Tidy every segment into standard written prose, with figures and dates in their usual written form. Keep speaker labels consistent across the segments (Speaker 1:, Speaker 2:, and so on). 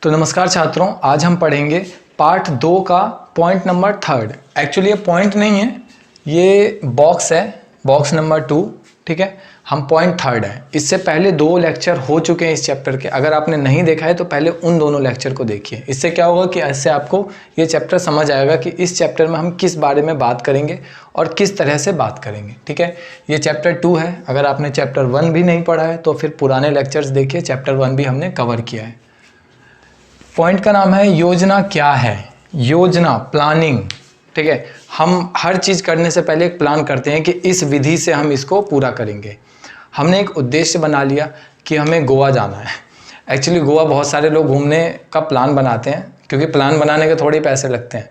Speaker 1: तो नमस्कार छात्रों, आज हम पढ़ेंगे पार्ट 2 का पॉइंट नंबर 3। एक्चुअली ये पॉइंट नहीं है, ये बॉक्स है, बॉक्स नंबर 2। ठीक है, हम पॉइंट 3 है। इससे पहले 2 लेक्चर हो चुके हैं इस चैप्टर के। अगर आपने नहीं देखा है तो पहले उन दोनों लेक्चर को देखिए। इससे क्या होगा कि इससे आपको ये चैप्टर समझ आएगा कि इस चैप्टर में हम किस बारे में बात करेंगे और किस तरह से बात करेंगे। ठीक है, ये चैप्टर 2 है। अगर आपने चैप्टर 1 भी नहीं पढ़ा है तो फिर पुराने लेक्चर्स देखिए, चैप्टर 1 भी हमने कवर किया है। पॉइंट का नाम है योजना क्या है। योजना, प्लानिंग। ठीक है, हम हर चीज़ करने से पहले एक प्लान करते हैं कि इस विधि से हम इसको पूरा करेंगे। हमने एक उद्देश्य बना लिया कि हमें गोवा जाना है। एक्चुअली गोवा बहुत सारे लोग घूमने का प्लान बनाते हैं, क्योंकि प्लान बनाने के थोड़े पैसे लगते हैं,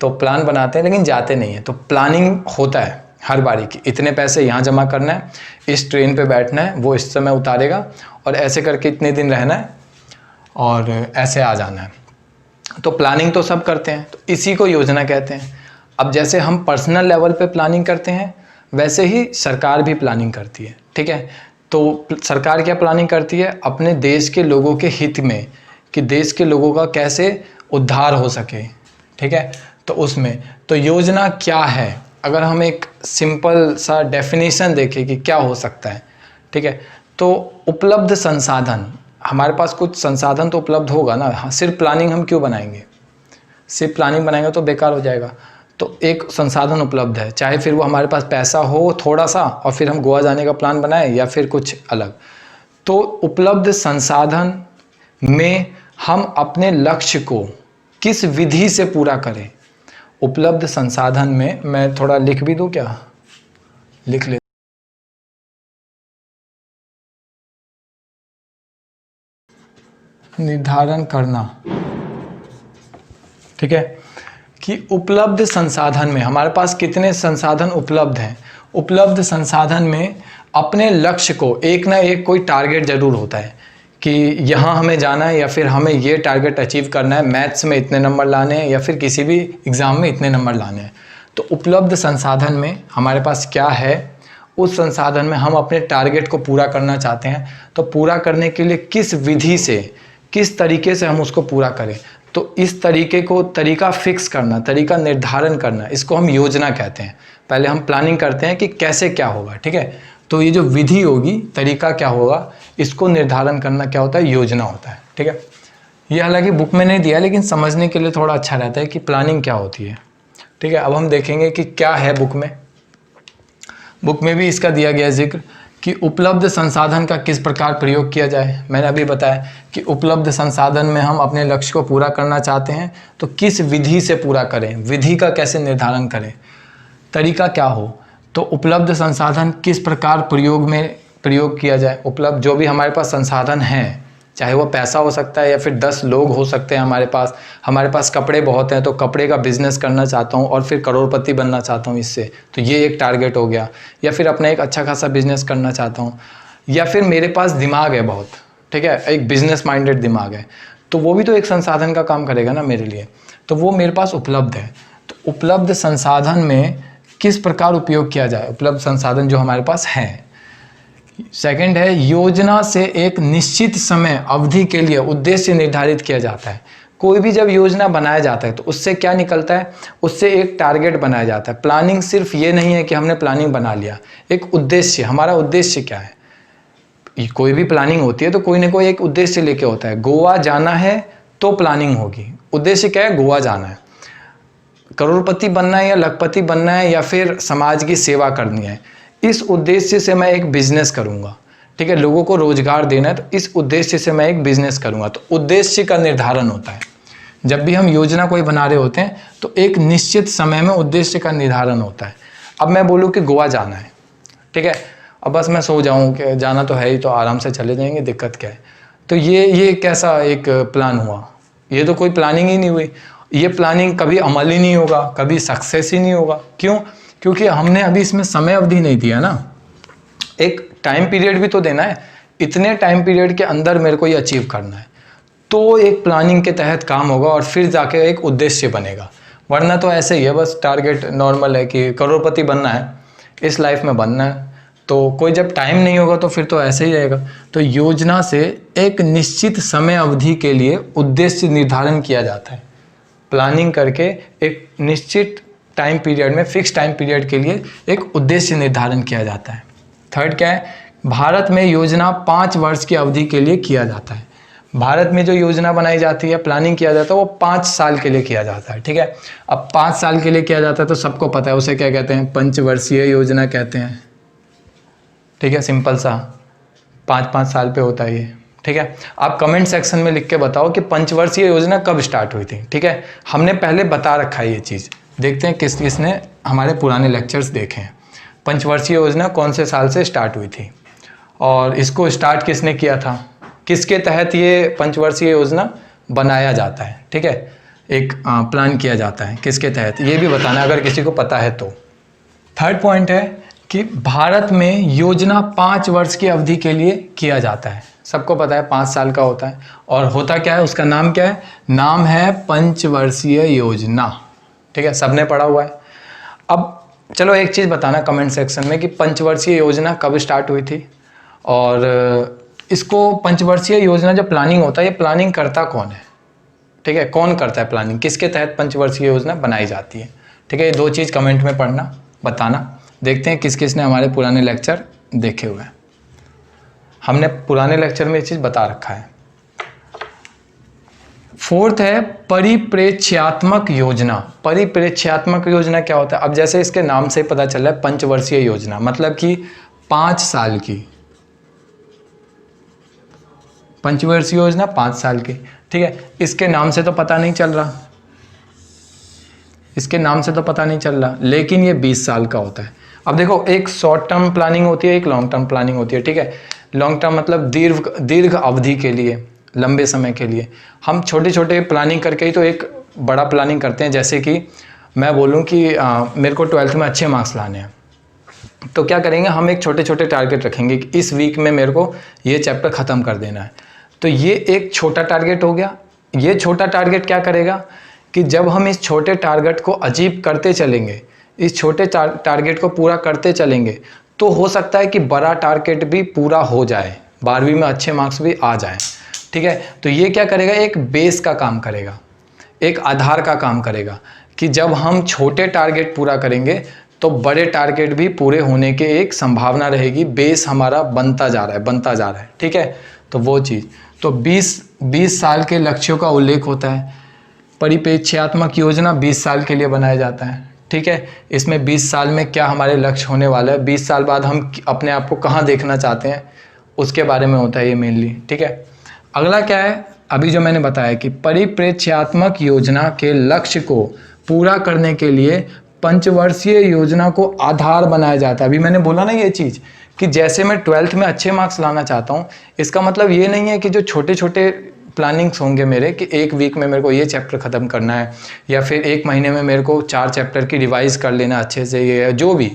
Speaker 1: तो प्लान बनाते हैं लेकिन जाते नहीं हैं। तो प्लानिंग होता है हर बारी की, इतने पैसे यहाँ जमा करना है, इस ट्रेन पे बैठना है, वो इस समय उतारेगा और ऐसे करके इतने दिन रहना है और ऐसे आ जाना है। तो प्लानिंग तो सब करते हैं, तो इसी को योजना कहते हैं। अब जैसे हम पर्सनल लेवल पे प्लानिंग करते हैं, वैसे ही सरकार भी प्लानिंग करती है। ठीक है, तो सरकार क्या प्लानिंग करती है? अपने देश के लोगों के हित में, कि देश के लोगों का कैसे उद्धार हो सके। ठीक है, तो उसमें तो योजना क्या है, अगर हम एक सिंपल सा डेफिनेशन देखें कि क्या हो सकता है। ठीक है, तो उपलब्ध संसाधन, हमारे पास कुछ संसाधन तो उपलब्ध होगा ना। हाँ, सिर्फ प्लानिंग हम क्यों बनाएंगे? सिर्फ प्लानिंग बनाएंगे तो बेकार हो जाएगा। तो एक संसाधन उपलब्ध है, चाहे फिर वो हमारे पास पैसा हो थोड़ा सा और फिर हम गोवा जाने का प्लान बनाएं, या फिर कुछ अलग। तो उपलब्ध संसाधन में हम अपने लक्ष्य को किस विधि से पूरा करें। उपलब्ध संसाधन में मैं थोड़ा लिख भी दूं क्या? लिख ले। निर्धारण करना। ठीक है, कि उपलब्ध संसाधन में हमारे पास कितने संसाधन उपलब्ध हैं। उपलब्ध संसाधन में अपने लक्ष्य को, एक ना एक कोई टारगेट जरूर होता है कि यहाँ हमें जाना है, या फिर हमें ये टारगेट अचीव करना है, मैथ्स में इतने नंबर लाने हैं, या फिर किसी भी एग्ज़ाम में इतने नंबर लाने हैं। तो उपलब्ध संसाधन में हमारे पास क्या है, उस संसाधन में हम अपने टारगेट को पूरा करना चाहते हैं। तो पूरा करने के लिए किस विधि से, किस तरीके से हम उसको पूरा करें, तो इस तरीके को, तरीका फिक्स करना, तरीका निर्धारण करना, इसको हम योजना कहते हैं। पहले हम प्लानिंग करते हैं कि कैसे क्या होगा। ठीक है, तो ये जो विधि होगी, तरीका क्या होगा, इसको निर्धारण करना क्या होता है? योजना होता है। ठीक है, ये हालांकि बुक में नहीं दिया, लेकिन समझने के लिए थोड़ा अच्छा रहता है कि प्लानिंग क्या होती है। ठीक है, अब हम देखेंगे कि क्या है बुक में। बुक में भी इसका दिया गया जिक्र कि उपलब्ध संसाधन का किस प्रकार प्रयोग किया जाए। मैंने अभी बताया कि उपलब्ध संसाधन में हम अपने लक्ष्य को पूरा करना चाहते हैं, तो किस विधि से पूरा करें, विधि का कैसे निर्धारण करें, तरीका क्या हो। तो उपलब्ध संसाधन किस प्रकार प्रयोग किया जाए। उपलब्ध जो भी हमारे पास संसाधन हैं, चाहे वो पैसा हो सकता है या फिर 10 लोग हो सकते हैं हमारे पास कपड़े बहुत हैं, तो कपड़े का बिजनेस करना चाहता हूँ और फिर करोड़पति बनना चाहता हूँ इससे, तो ये एक टारगेट हो गया। या फिर अपना एक अच्छा खासा बिजनेस करना चाहता हूँ, या फिर मेरे पास दिमाग है बहुत, ठीक है, एक बिजनेस माइंडेड दिमाग है, तो वो भी तो एक संसाधन का काम करेगा ना मेरे लिए, तो वो मेरे पास उपलब्ध है। तो उपलब्ध संसाधन में किस प्रकार उपयोग किया जाए, उपलब्ध संसाधन जो हमारे पास हैं। सेकंड है, योजना से एक निश्चित समय अवधि के लिए उद्देश्य निर्धारित किया जाता है। कोई भी जब योजना बनाया जाता है तो उससे क्या निकलता है, उससे एक टारगेट बनाया जाता है। प्लानिंग सिर्फ ये नहीं है कि हमने प्लानिंग बना लिया, एक उद्देश्य, हमारा उद्देश्य क्या है। कोई भी प्लानिंग होती है तो कोई ना कोई एक उद्देश्य लेके होता है। गोवा जाना है तो प्लानिंग होगी, उद्देश्य क्या है? गोवा जाना है। करोड़पति बनना है या लखपति बनना है, या फिर समाज की सेवा करनी है, इस उद्देश्य से मैं एक बिजनेस करूंगा। ठीक है, लोगों को रोजगार देना है, तो इस उद्देश्य से मैं एक बिजनेस करूंगा। तो उद्देश्य का निर्धारण होता है। जब भी हम योजना कोई बना रहे होते हैं तो एक निश्चित समय में उद्देश्य का निर्धारण होता है। अब मैं बोलूँ कि गोवा जाना है, ठीक है, अब बस मैं सो जाऊँ कि जाना तो है ही, तो आराम से चले जाएंगे, दिक्कत क्या है। तो ये कैसा एक प्लान हुआ? ये तो कोई प्लानिंग ही नहीं हुई। ये प्लानिंग कभी अमल ही नहीं होगा, कभी सक्सेस ही नहीं होगा। क्यों? क्योंकि हमने अभी इसमें समय अवधि नहीं दिया ना, एक टाइम पीरियड भी तो देना है। इतने टाइम पीरियड के अंदर मेरे को ये अचीव करना है, तो एक प्लानिंग के तहत काम होगा और फिर जाके एक उद्देश्य बनेगा। वरना तो ऐसे ही है, बस टारगेट नॉर्मल है कि करोड़पति बनना है, इस लाइफ में बनना है, तो कोई जब टाइम नहीं होगा तो फिर तो ऐसे ही रहेगा। तो योजना से एक निश्चित समय अवधि के लिए उद्देश्य निर्धारण किया जाता है। प्लानिंग करके एक निश्चित टाइम पीरियड में, फिक्स टाइम पीरियड के लिए एक उद्देश्य निर्धारण किया जाता है। थर्ड क्या है, भारत में योजना 5 वर्ष की अवधि के लिए किया जाता है। भारत में जो योजना बनाई जाती है, प्लानिंग किया जाता है, वो 5 साल के लिए किया जाता है। ठीक है, अब 5 साल के लिए किया जाता है तो सबको पता है उसे क्या कहते हैं, पंचवर्षीय योजना कहते हैं। ठीक है, सिंपल सा 5-5 साल पे होता है ये। ठीक है, आप कमेंट सेक्शन में लिख के बताओ कि पंचवर्षीय योजना कब स्टार्ट हुई थी। ठीक है, हमने पहले बता रखा है ये चीज़, देखते हैं किस किसने हमारे पुराने लेक्चर्स देखे हैं। पंचवर्षीय योजना कौन से साल से स्टार्ट हुई थी और इसको स्टार्ट किसने किया था, किसके तहत ये पंचवर्षीय योजना बनाया जाता है। ठीक है, एक प्लान किया जाता है, किसके तहत, ये भी बताना अगर किसी को पता है तो। थर्ड पॉइंट है कि भारत में योजना 5 वर्ष की अवधि के लिए किया जाता है। सबको पता है 5 साल का होता है और होता क्या है, उसका नाम क्या है, नाम है पंचवर्षीय योजना। ठीक है, सबने पढ़ा हुआ है। अब चलो एक चीज़ बताना कमेंट सेक्शन में कि पंचवर्षीय योजना कब स्टार्ट हुई थी और इसको पंचवर्षीय योजना जो प्लानिंग होता है, ये प्लानिंग करता कौन है। ठीक है, कौन करता है प्लानिंग, किसके तहत पंचवर्षीय योजना बनाई जाती है। ठीक है, ये 2 चीज़ कमेंट में पढ़ना, बताना। देखते हैं किस किस ने हमारे पुराने लेक्चर देखे हुए हैं। हमने पुराने लेक्चर में ये चीज़ बता रखा है। फोर्थ है परिप्रेक्ष्यात्मक योजना। परिप्रेक्ष्यात्मक योजना क्या होता है, अब जैसे इसके नाम से पता चल रहा है पंचवर्षीय योजना, मतलब कि 5 साल की पंचवर्षीय योजना, 5 साल की। ठीक है, इसके नाम से तो पता नहीं चल रहा, इसके नाम से तो पता नहीं चल रहा, लेकिन ये 20 साल का होता है। अब देखो, एक शॉर्ट टर्म प्लानिंग होती है, एक लॉन्ग टर्म प्लानिंग होती है। ठीक है, लॉन्ग टर्म मतलब दीर्घ अवधि के लिए, लंबे समय के लिए। हम छोटे छोटे प्लानिंग करके ही तो एक बड़ा प्लानिंग करते हैं। जैसे कि मैं बोलूँ कि मेरे को 12th में अच्छे मार्क्स लाने हैं, तो क्या करेंगे, हम एक छोटे छोटे टारगेट रखेंगे कि इस वीक में मेरे को ये चैप्टर ख़त्म कर देना है। तो ये एक छोटा टारगेट हो गया। ये छोटा टारगेट क्या करेगा कि जब हम इस छोटे टारगेट को अचीव करते चलेंगे, इस छोटे टारगेट को पूरा करते चलेंगे, तो हो सकता है कि बड़ा टारगेट भी पूरा हो जाए, 12वीं में अच्छे मार्क्स भी आ जाए। ठीक है, तो ये क्या करेगा, एक बेस का काम करेगा, एक आधार का काम करेगा कि जब हम छोटे टारगेट पूरा करेंगे तो बड़े टारगेट भी पूरे होने के एक संभावना रहेगी। बेस हमारा बनता जा रहा है। ठीक है, तो वो चीज़, तो 20 साल के लक्ष्यों का उल्लेख होता है। परिप्रेक्ष्यात्मक योजना 20 साल के लिए बनाया जाता है। ठीक है, इसमें 20 साल में क्या हमारे लक्ष्य होने वाला है, 20 साल बाद हम अपने आप को कहाँ देखना चाहते हैं, उसके बारे में होता है ये मेनली। ठीक है, अगला क्या है, अभी जो मैंने बताया कि परिप्रेक्ष्यात्मक योजना के लक्ष्य को पूरा करने के लिए पंचवर्षीय योजना को आधार बनाया जाता है। अभी मैंने बोला ना ये चीज़ कि जैसे मैं 12th में अच्छे मार्क्स लाना चाहता हूँ, इसका मतलब ये नहीं है कि जो छोटे छोटे प्लानिंग्स होंगे मेरे कि एक वीक में मेरे को ये चैप्टर ख़त्म करना है या फिर एक महीने में मेरे को 4 चैप्टर की रिवाइज़ कर लेना अच्छे से, ये जो भी,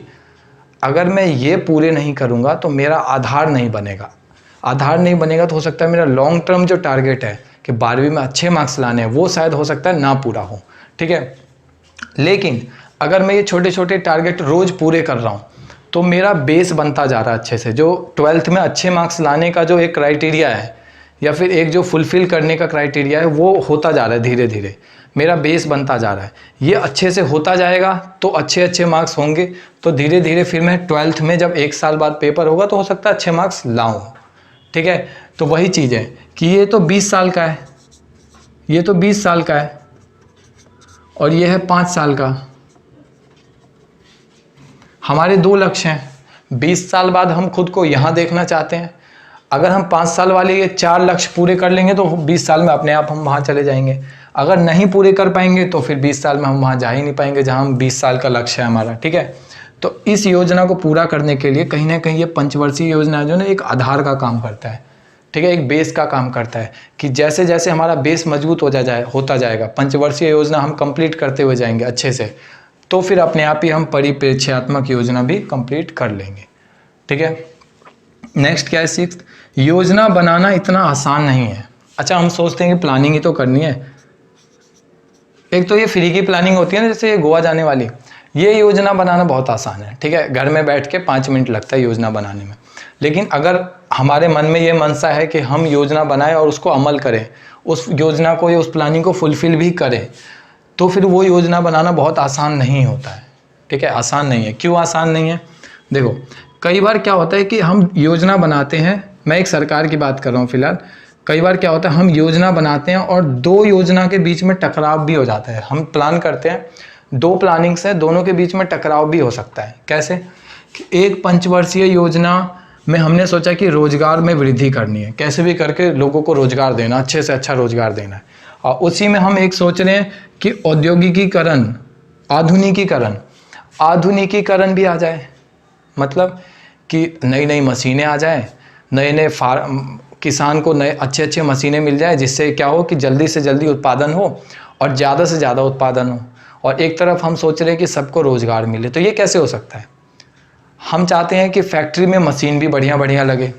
Speaker 1: अगर मैं ये पूरे नहीं करूँगा तो मेरा आधार नहीं बनेगा। आधार नहीं बनेगा तो हो सकता है मेरा लॉन्ग टर्म जो टारगेट है कि 12वीं में अच्छे मार्क्स लाने हैं, वो शायद हो सकता है ना पूरा हो। ठीक है, लेकिन अगर मैं ये छोटे छोटे टारगेट रोज़ पूरे कर रहा हूँ तो मेरा बेस बनता जा रहा है अच्छे से। जो 12th में अच्छे मार्क्स लाने का जो एक क्राइटेरिया है या फिर एक जो फुलफ़िल करने का क्राइटेरिया है, वो होता जा रहा है धीरे धीरे, मेरा बेस बनता जा रहा है। ये अच्छे से होता जाएगा तो अच्छे मार्क्स होंगे, तो धीरे धीरे फिर मैं 12th में जब 1 साल बाद पेपर होगा तो हो सकता है अच्छे मार्क्स लाऊं। ठीक है, तो वही चीज़ है कि ये तो 20 साल का है, ये तो 20 साल का है और ये है 5 साल का। हमारे 2 लक्ष्य हैं। 20 साल बाद हम खुद को यहाँ देखना चाहते हैं। अगर हम 5 साल वाले ये 4 लक्ष्य पूरे कर लेंगे तो 20 साल में अपने आप हम वहाँ चले जाएंगे। अगर नहीं पूरे कर पाएंगे तो फिर 20 साल में हम वहाँ जा ही नहीं पाएंगे जहाँ हम 20 साल का लक्ष्य है हमारा। ठीक है, तो इस योजना को पूरा करने के लिए कहीं ना कहीं ये पंचवर्षीय योजना जो है एक आधार का काम करता है। ठीक है, एक बेस का काम करता है कि जैसे जैसे हमारा बेस मजबूत होता जाएगा, पंचवर्षीय योजना हम कंप्लीट करते हुए जाएंगे अच्छे से, तो फिर अपने आप ही हम परिप्रेक्ष्यात्मक योजना भी कंप्लीट कर लेंगे। ठीक है, नेक्स्ट क्या है, 6th, योजना बनाना इतना आसान नहीं है। अच्छा, हम सोचते हैं कि प्लानिंग ही तो करनी है। एक तो ये फ्री की प्लानिंग होती है ना, जैसे गोवा जाने वाली, ये योजना बनाना बहुत आसान है, ठीक है, घर में बैठ के 5 मिनट लगता है योजना बनाने में। लेकिन अगर हमारे मन में ये मनसा है कि हम योजना बनाएं और उसको अमल करें, उस योजना को या उस प्लानिंग को फुलफिल भी करें, तो फिर वो योजना बनाना बहुत आसान नहीं होता है, ठीक है, आसान नहीं है। क्यों आसान नहीं है? देखो, कई बार क्या होता है कि हम योजना बनाते हैं, मैं एक सरकार की बात कर रहा हूँ फिलहाल, कई बार क्या होता है हम योजना बनाते हैं और 2 योजना के बीच में टकराव भी हो जाता है। हम प्लान करते हैं, 2 प्लानिंग्स हैं, दोनों के बीच में टकराव भी हो सकता है। कैसे? कि एक पंचवर्षीय योजना में हमने सोचा कि रोजगार में वृद्धि करनी है, कैसे भी करके लोगों को रोजगार देना, अच्छे से अच्छा रोजगार देना है, और उसी में हम एक सोच रहे हैं कि औद्योगिकीकरण, आधुनिकीकरण भी आ जाए, मतलब कि नई नई मशीनें आ जाएं, नए किसान को नए अच्छे मशीनें मिल जाए, जिससे क्या हो कि जल्दी से जल्दी उत्पादन हो और ज़्यादा से ज़्यादा उत्पादन हो। और एक तरफ हम सोच रहे हैं कि सबको रोज़गार मिले, तो ये कैसे हो सकता है? हम चाहते हैं कि फैक्ट्री में मशीन भी बढ़िया लगे,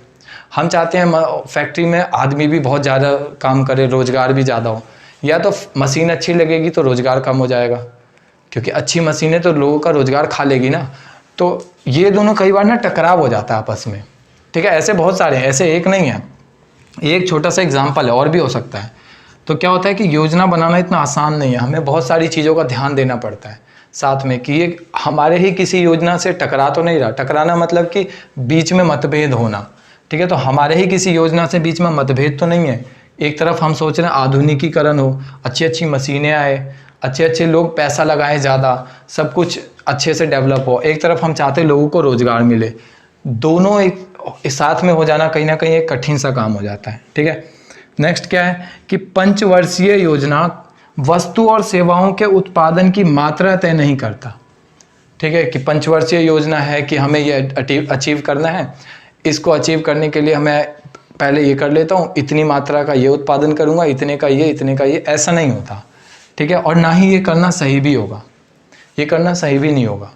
Speaker 1: हम चाहते हैं फैक्ट्री में आदमी भी बहुत ज़्यादा काम करे, रोज़गार भी ज़्यादा हो। या तो मशीन अच्छी लगेगी तो रोज़गार कम हो जाएगा, क्योंकि अच्छी मशीनें तो लोगों का रोज़गार खा लेगी ना। तो ये दोनों कई बार ना टकराव हो जाता है आपस में, ठीक है। ऐसे बहुत सारे हैं, ऐसे एक नहीं है, एक छोटा सा एग्जाम्पल है, और भी हो सकता है। तो क्या होता है कि योजना बनाना इतना आसान नहीं है, हमें बहुत सारी चीज़ों का ध्यान देना पड़ता है साथ में, कि ये हमारे ही किसी योजना से टकरा तो नहीं रहा। टकराना मतलब कि बीच में मतभेद होना, ठीक है। तो हमारे ही किसी योजना से बीच में मतभेद तो नहीं है। एक तरफ हम सोच रहे हैं आधुनिकीकरण हो, अच्छी मशीनें आए, अच्छे लोग पैसा लगाएं ज़्यादा, सब कुछ अच्छे से डेवलप हो। एक तरफ हम चाहते हैं लोगों को रोज़गार मिले, दोनों एक साथ में हो जाना कहीं ना कहीं एक कठिन सा काम हो जाता है, ठीक है। नेक्स्ट क्या है कि पंचवर्षीय योजना वस्तु और सेवाओं के उत्पादन की मात्रा तय नहीं करता, ठीक है। कि पंचवर्षीय योजना है कि हमें ये अचीव करना है, इसको अचीव करने के लिए हमें पहले ये कर लेता हूँ, इतनी मात्रा का ये उत्पादन करूँगा, इतने का ये, ऐसा नहीं होता, ठीक है। और ना ही ये करना सही भी होगा, ये करना सही भी नहीं होगा।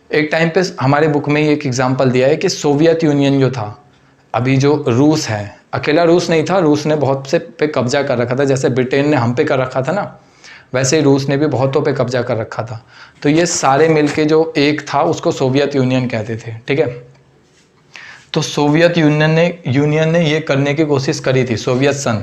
Speaker 1: एक टाइम पे हमारे बुक में ही एक एग्जांपल दिया है कि सोवियत यूनियन जो था, अभी जो रूस है, अकेला रूस नहीं था, रूस ने बहुत से पे कब्जा कर रखा था, जैसे ब्रिटेन ने हम पे कर रखा था ना, वैसे ही रूस ने भी बहुतों पे कब्जा कर रखा था। तो ये सारे मिलके जो एक था उसको सोवियत यूनियन कहते थे, ठीक है। तो सोवियत यूनियन ने ये करने की कोशिश करी थी, सोवियत संघ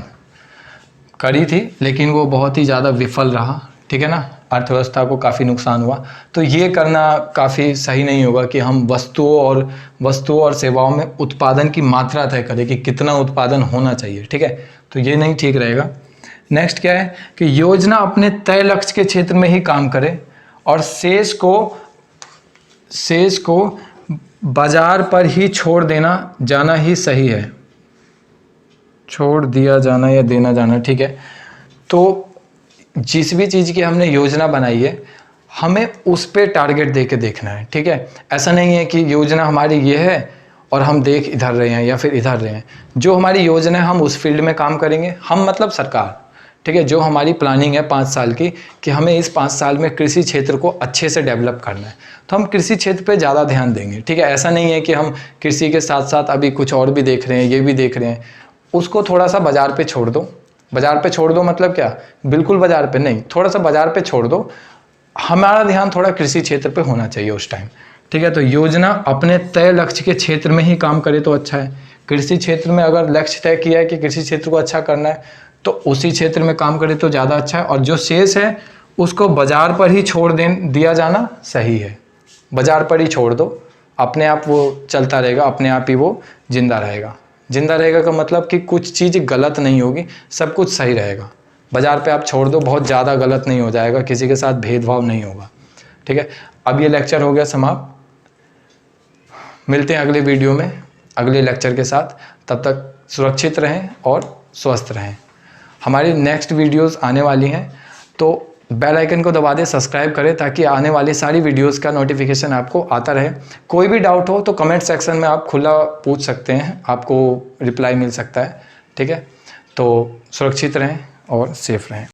Speaker 1: करी थी, लेकिन वो बहुत ही ज़्यादा विफल रहा, ठीक है ना, अर्थव्यवस्था को काफ़ी नुकसान हुआ। तो ये करना काफ़ी सही नहीं होगा कि हम वस्तुओं और सेवाओं में उत्पादन की मात्रा तय करें कि कितना उत्पादन होना चाहिए, ठीक है। तो ये नहीं ठीक रहेगा। नेक्स्ट क्या है कि योजना अपने तय लक्ष्य के क्षेत्र में ही काम करे और शेष को बाजार पर ही छोड़ देना जाना ही सही है, छोड़ दिया जाना या देना जाना, ठीक है। तो जिस भी चीज़ की हमने योजना बनाई है, हमें उस पे टारगेट दे के देखना है, ठीक है। ऐसा नहीं है कि योजना हमारी ये है और हम देख इधर रहे हैं या फिर इधर रहे हैं। जो हमारी योजना है हम उस फील्ड में काम करेंगे, हम मतलब सरकार, ठीक है। जो हमारी प्लानिंग है 5 साल की कि हमें इस 5 साल में कृषि क्षेत्र को अच्छे से डेवलप करना है, तो हम कृषि क्षेत्र पे ज़्यादा ध्यान देंगे, ठीक है। ऐसा नहीं है कि हम कृषि के साथ साथ अभी कुछ और भी देख रहे हैं, ये भी देख रहे हैं, उसको थोड़ा सा बाज़ार पे छोड़ दो। बाज़ार पे छोड़ दो मतलब क्या? बिल्कुल बाज़ार पे नहीं, थोड़ा सा बाज़ार पे छोड़ दो। हमारा ध्यान थोड़ा कृषि क्षेत्र पे होना चाहिए उस टाइम, ठीक है। तो योजना अपने तय लक्ष्य के क्षेत्र में ही काम करे तो अच्छा है। कृषि क्षेत्र में अगर लक्ष्य तय किया है कि कृषि क्षेत्र को अच्छा करना है, तो उसी क्षेत्र में काम करे तो ज़्यादा अच्छा है। और जो शेष है उसको बाज़ार पर ही छोड़ दिया जाना सही है। बाज़ार पर ही छोड़ दो, अपने आप वो चलता रहेगा, अपने आप ही वो जिंदा रहेगा। जिंदा रहेगा का मतलब कि कुछ चीज़ गलत नहीं होगी, सब कुछ सही रहेगा। बाज़ार पे आप छोड़ दो, बहुत ज़्यादा गलत नहीं हो जाएगा, किसी के साथ भेदभाव नहीं होगा, ठीक है। अब ये लेक्चर हो गया समाप्त, मिलते हैं अगले वीडियो में अगले लेक्चर के साथ। तब तक सुरक्षित रहें और स्वस्थ रहें। हमारी नेक्स्ट वीडियोस आने वाली हैं, तो बेल आइकन को दबा दें, सब्सक्राइब करें, ताकि आने वाली सारी वीडियोस का नोटिफिकेशन आपको आता रहे। कोई भी डाउट हो तो कमेंट सेक्शन में आप खुला पूछ सकते हैं, आपको रिप्लाई मिल सकता है, ठीक है। तो सुरक्षित रहें और सेफ रहें।